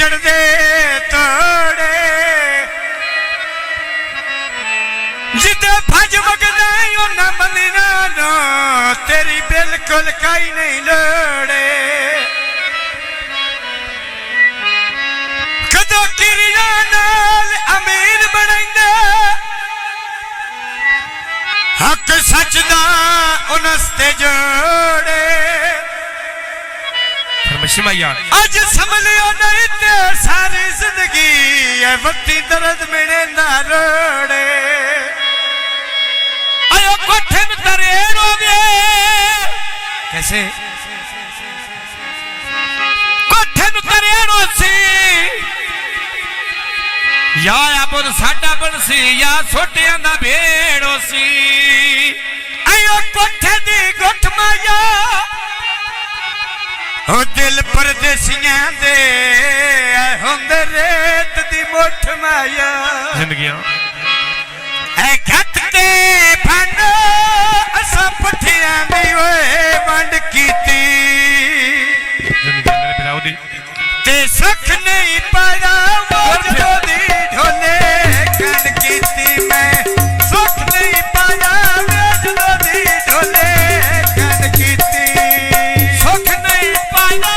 चढ़दे तोड़े जिदे भज वगदे उन्हां बंदियां नो तेरी बिल्कुल काई नहीं लोड़े कदों किरिया नाल अमीर बनैंदे हक सच दा उनस्ते जोड़े अज संभलियो नहीं ते सारी जिंदगी है वक्ती दर्द मेरे ना रोड़े आयो कोठे में तरेड़ो वे कैसे कोठे में तरेड़ो सी या अब साडा बनसी या छोटियां दा भेड़ो सी आयो कोठे दी गुठ माया ओ दिल परदेसियां दे होंदे रेत दी मुठ माया जिंदगियां ऐ घट ते फन असा पठियां दी ओए वंड कीती जिंदगी मेरे पिराओ दी ते सुख नहीं पाया वो दी ढोले कन कीती मैं सुख नहीं पाया वो दी ढोले कन कीती सुख नहीं पाया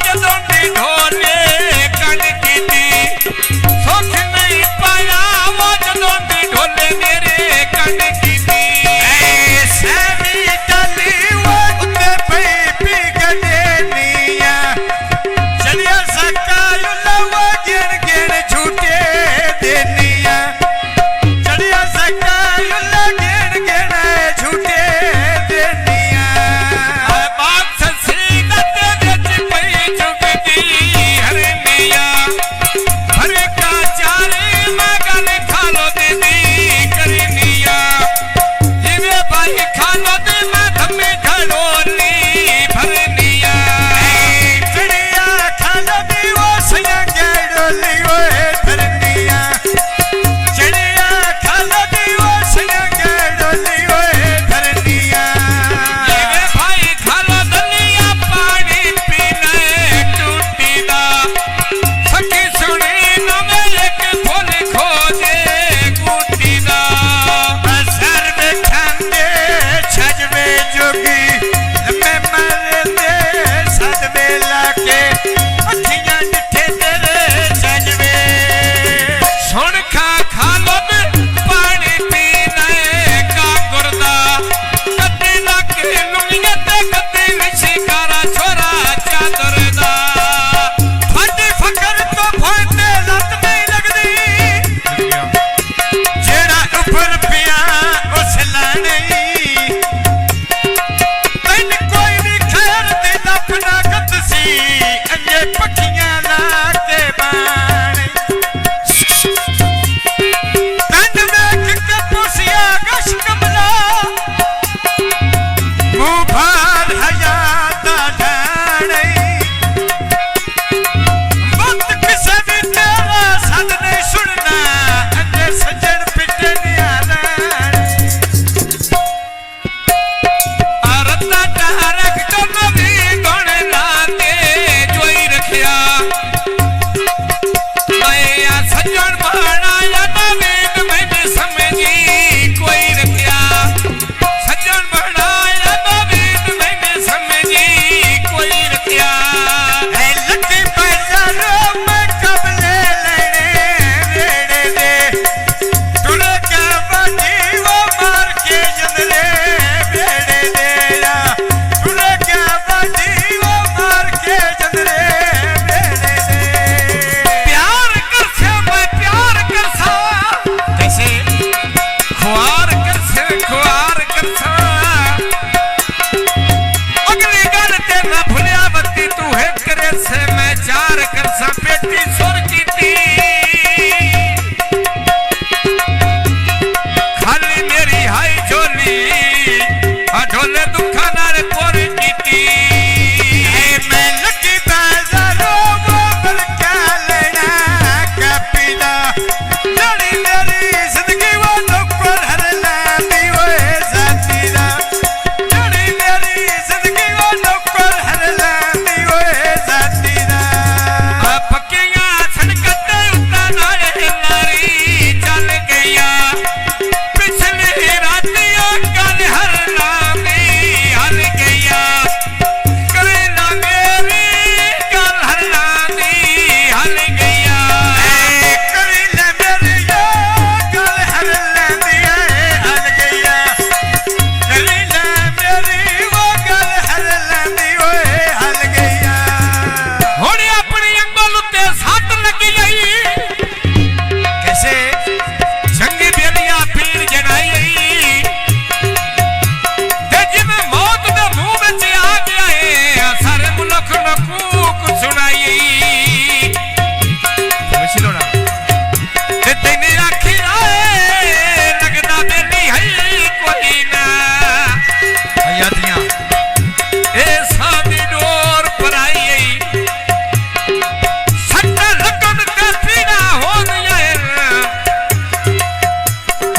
जदों दी ढोले कन कीती सुख नहीं पाया वो जदों दी ढोले मेरे कन कीती ऐ सैवी टल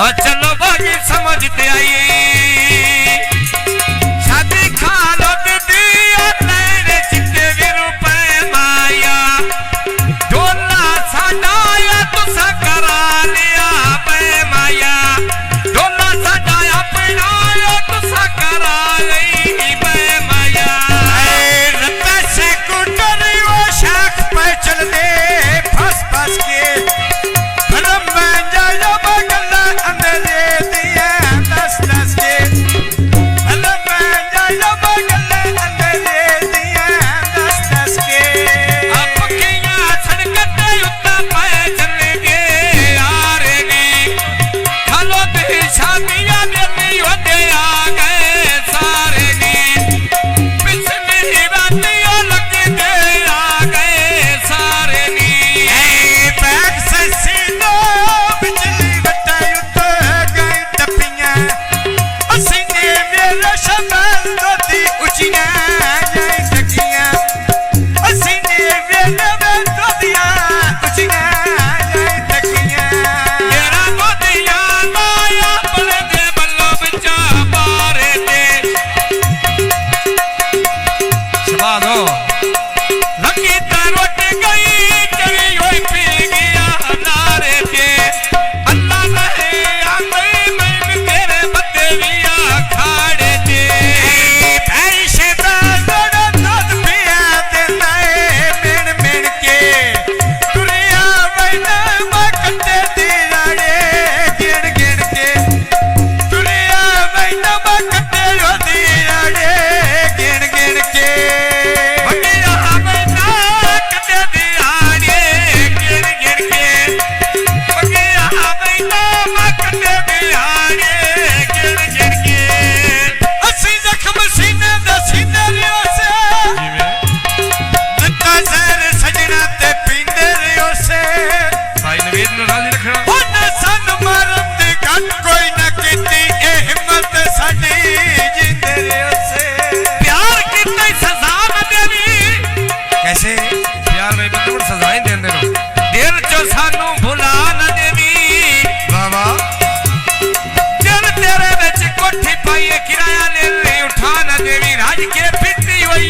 और चलो बागी समझते आइए शादी खालो दीदी और नैने चिट्टे भी रुपए माया डोला साडाया तुसा करा लिया बे माया डोला साडाया पहनाया तुसा करा ली बे माया रत्ता से कुटर वो शाख पे चल दे फस फस के भरम में जाया बगला अंदरे दिया दस दस के भरम में जाया बगला अंदरे दिया दस दस के अब किया सड़कते उत्ता पे चले गए यारेगी खालो दे शादियां देती होते आ गए सारेगी पिछली रातियों लगी दे आ गए सारेगी बैग से सीनो बिजली बटा युद्ध गई टपियां असीने मेरा शमल दोती उचियां गई टकियां असीने मेरा दोतियां उचियां गई टकियां मेरा गोदिया माया पले दे बल्लो बिचा मारे दे शबाद हो लगी तारोट गई चली हुई पी गया नारे दे अल्लाह रहे आ गई मैं तेरे बदे विया खाड़े दे ऐसे दा दड़ दूध पिया ते नए मिण मिण के दुनिया वैना मकते दी लाड़े गिण गिण के दुनिया वैना मकते दी लाड़े गिण गिण के बड़िया मैना कदे दियारे गिर गिर के बड़िया मैना मकदे दियारे गिर गिर के असी जख्म सीने दा सीने लियो से लता जहर सजना ते पींदे लियो से भाई नवेद नु राजी रखना ਉਹਨੇ ਸਾਨੂੰ ਮਾਰਨ ਦੀ ਗੱਲ ਕੋਈ ਨਾ ਕੀਤੀ ਇਹ ਹਿੰਮਤ ਸਾਡੀ ਜਿੰਦੇ ਰਿਓਸੇ प्यार कितनी सजा न देवी कैसे प्यार में बंदे को सजाएं देंदे नो दिल चो सानू भुला न देवी वाह वाह दिल तेरे विच कोठी पाईए किराया ले ले उठा न देवी राज के फिरती होई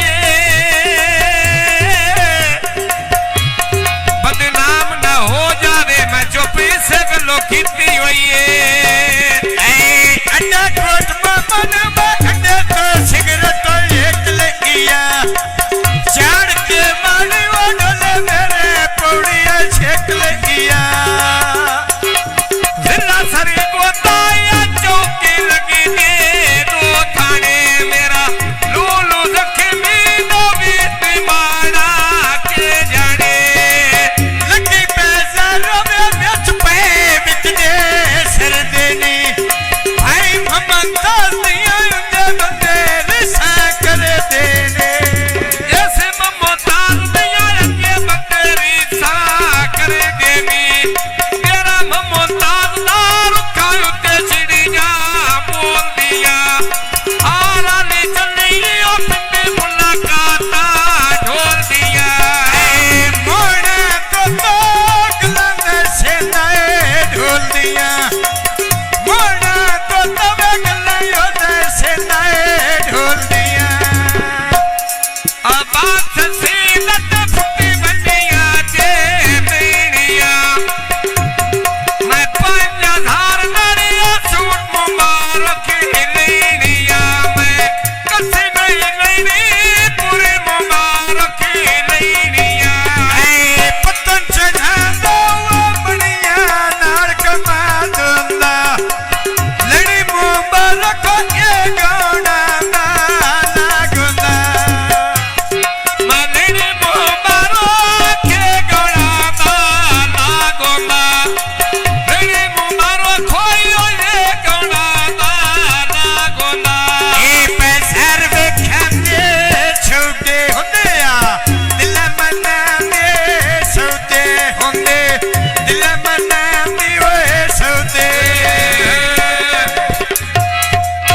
बदनाम न हो जावे मैं चुप से गलो कीती होई